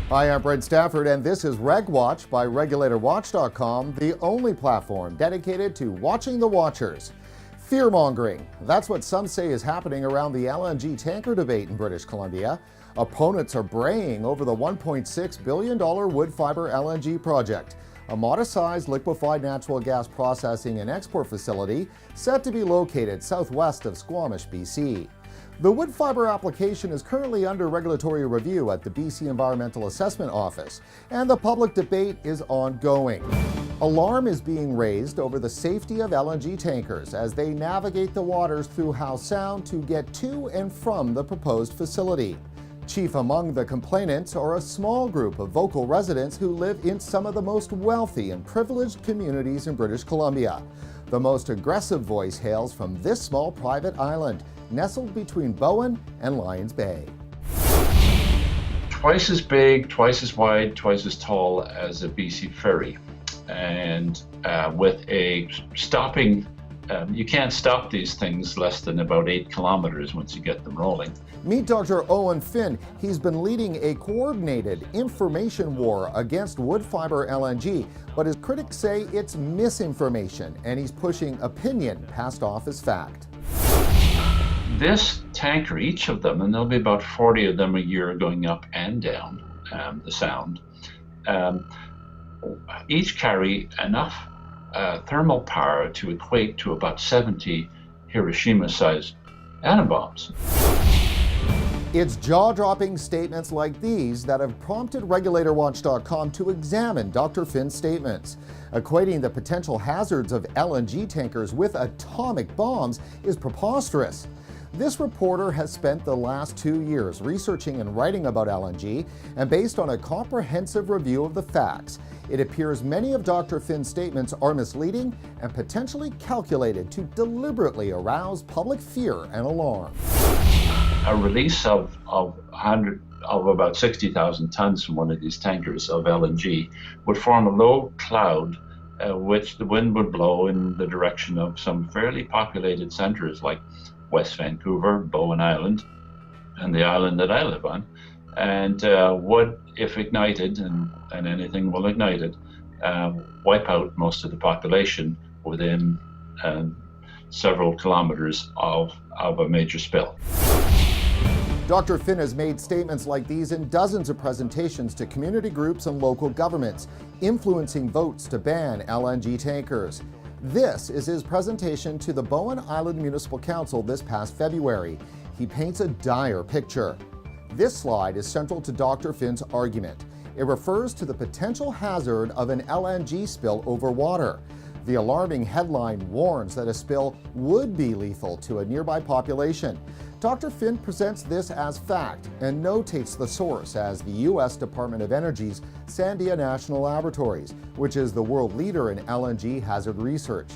Hi, I'm Brent Stafford, and this is RegWatch by RegulatorWatch.com, the only platform dedicated to watching the watchers. Fear-mongering, that's what some say is happening around the LNG tanker debate in British Columbia. Opponents are braying over the $1.6 billion Woodfibre LNG project, a modest-sized liquefied natural gas processing and export facility set to be located southwest of Squamish, BC. The Woodfibre application is currently under regulatory review at the BC Environmental Assessment Office, and the public debate is ongoing. Alarm is being raised over the safety of LNG tankers as they navigate the waters through Howe Sound to get to and from the proposed facility. Chief among the complainants are a small group of vocal residents who live in some of the most wealthy and privileged communities in British Columbia. The most aggressive voice hails from this small private island, nestled between Bowen and Lions Bay. Twice as big, twice as wide, twice as tall as a BC ferry. And with a stopping, you can't stop these things less than about 8 kilometers once you get them rolling. Meet Dr. Eoin Finn. He's been leading a coordinated information war against Woodfibre LNG, but his critics say it's misinformation, and he's pushing opinion passed off as fact. This tanker, each of them, and there'll be about 40 of them a year going up and down the Sound, each carry enough thermal power to equate to about 70 Hiroshima-sized atom bombs. It's jaw-dropping statements like these that have prompted RegulatorWatch.com to examine Dr. Finn's statements. Equating the potential hazards of LNG tankers with atomic bombs is preposterous. This reporter has spent the last 2 years researching and writing about LNG, and based on a comprehensive review of the facts, it appears many of Dr. Finn's statements are misleading and potentially calculated to deliberately arouse public fear and alarm. A release of about 60,000 tons from one of these tankers of LNG would form a low cloud which the wind would blow in the direction of some fairly populated centers like West Vancouver, Bowen Island, and the island that I live on, and would, if ignited, and anything will ignite it, wipe out most of the population within several kilometers of a major spill. Dr. Finn has made statements like these in dozens of presentations to community groups and local governments, influencing votes to ban LNG tankers. This is his presentation to the Bowen Island Municipal Council this past February. He paints a dire picture. This slide is central to Dr. Finn's argument. It refers to the potential hazard of an LNG spill over water. The alarming headline warns that a spill would be lethal to a nearby population. Dr. Finn presents this as fact and notates the source as the U.S. Department of Energy's Sandia National Laboratories, which is the world leader in LNG hazard research.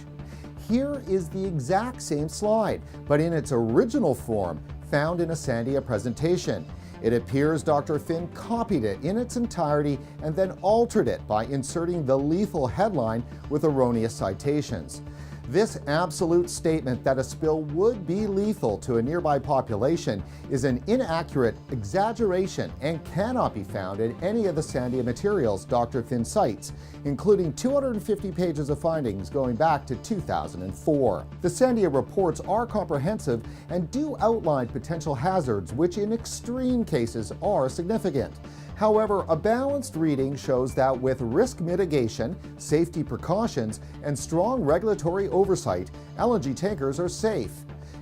Here is the exact same slide, but in its original form, found in a Sandia presentation. It appears Dr. Finn copied it in its entirety and then altered it by inserting the lethal headline with erroneous citations. This absolute statement that a spill would be lethal to a nearby population is an inaccurate exaggeration and cannot be found in any of the Sandia materials Dr. Finn cites, including 250 pages of findings going back to 2004. The Sandia reports are comprehensive and do outline potential hazards, which in extreme cases are significant. However, a balanced reading shows that with risk mitigation, safety precautions, and strong regulatory oversight, LNG tankers are safe.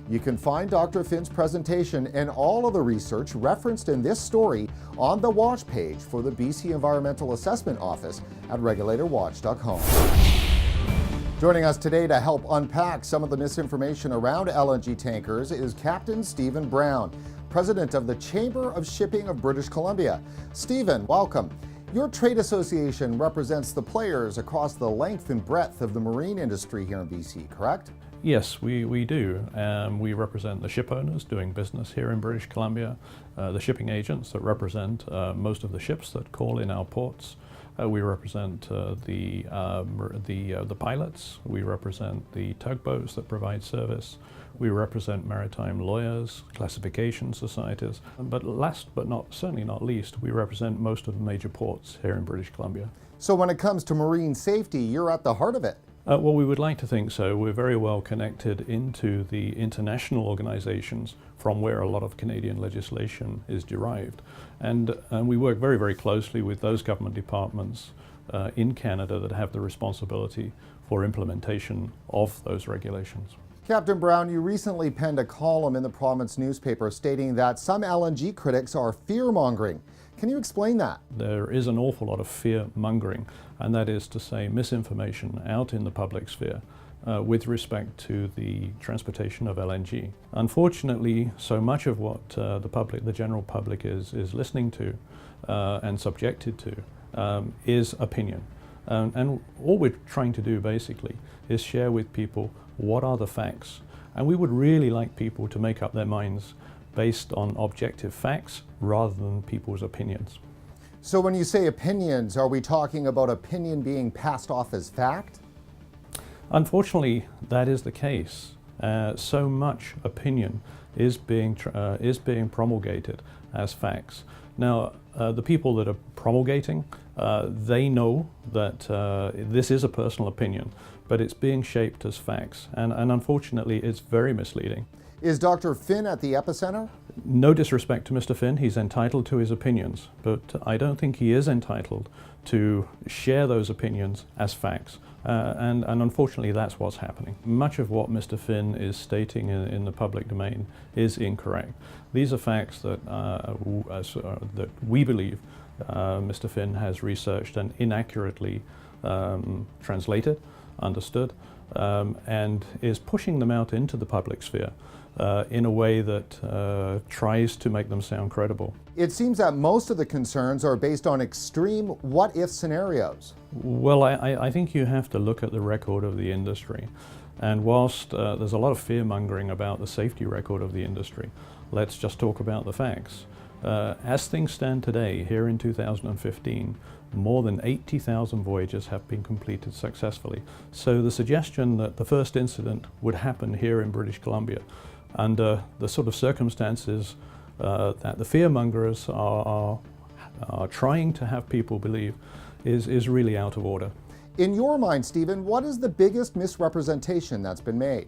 You can find Dr. Finn's presentation and all of the research referenced in this story on the watch page for the BC Environmental Assessment Office at RegulatorWatch.com. Joining us today to help unpack some of the misinformation around LNG tankers is Captain Stephen Brown, President of the Chamber of Shipping of British Columbia. Stephen, welcome. Your trade association represents the players across the length and breadth of the marine industry here in BC, correct? Yes, we do. We represent the ship owners doing business here in British Columbia, the shipping agents that represent most of the ships that call in our ports, We represent the pilots. We represent the tugboats that provide service. We represent maritime lawyers, classification societies. But last but certainly not least, we represent most of the major ports here in British Columbia. So when it comes to marine safety, you're at the heart of it. Well, we would like to think so. We're very well connected into the international organizations from where a lot of Canadian legislation is derived. And we work very, very closely with those government departments in Canada that have the responsibility for implementation of those regulations. Captain Brown, you recently penned a column in the province newspaper stating that some LNG critics are fear-mongering. Can you explain that? There is an awful lot of fear-mongering, and that is to say misinformation out in the public sphere with respect to the transportation of LNG. Unfortunately, so much of what the general public is listening to and subjected to is opinion. And all we're trying to do basically is share with people what are the facts. And we would really like people to make up their minds based on objective facts rather than people's opinions. So when you say opinions, are we talking about opinion being passed off as fact? Unfortunately, that is the case. So much opinion is being promulgated as facts. Now, the people that are promulgating, they know that this is a personal opinion, but it's being shaped as facts. And unfortunately, it's very misleading. Is Dr. Finn at the epicenter? No disrespect to Mr. Finn, he's entitled to his opinions, but I don't think he is entitled to share those opinions as facts. And unfortunately, that's what's happening. Much of what Mr. Finn is stating in the public domain is incorrect. These are facts that, that we believe Mr. Finn has researched and inaccurately translated, understood, and is pushing them out into the public sphere in a way that tries to make them sound credible. It seems that most of the concerns are based on extreme what-if scenarios. Well, I think you have to look at the record of the industry. And whilst there's a lot of fear-mongering about the safety record of the industry, let's just talk about the facts. As things stand today, here in 2015, more than 80,000 voyages have been completed successfully. So the suggestion that the first incident would happen here in British Columbia under the sort of circumstances that the fear-mongers are trying to have people believe is really out of order. In your mind, Stephen, what is the biggest misrepresentation that's been made?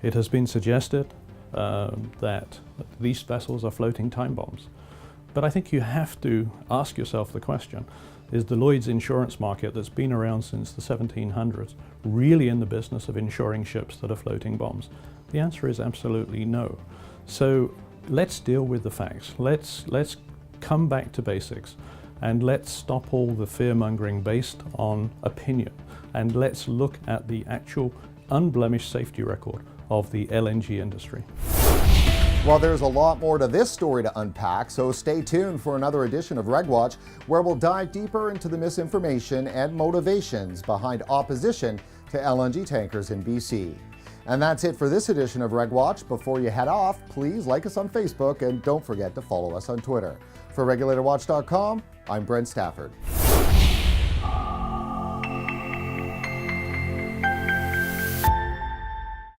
It has been suggested that these vessels are floating time bombs. But I think you have to ask yourself the question, is the Lloyd's insurance market that's been around since the 1700s really in the business of insuring ships that are floating bombs? The answer is absolutely no. So let's deal with the facts. Let's come back to basics and let's stop all the fear-mongering based on opinion, and let's look at the actual unblemished safety record of the LNG industry. Well, there's a lot more to this story to unpack, so stay tuned for another edition of RegWatch, where we'll dive deeper into the misinformation and motivations behind opposition to LNG tankers in BC. And that's it for this edition of RegWatch. Before you head off, please like us on Facebook and don't forget to follow us on Twitter. For RegulatorWatch.com, I'm Brent Stafford.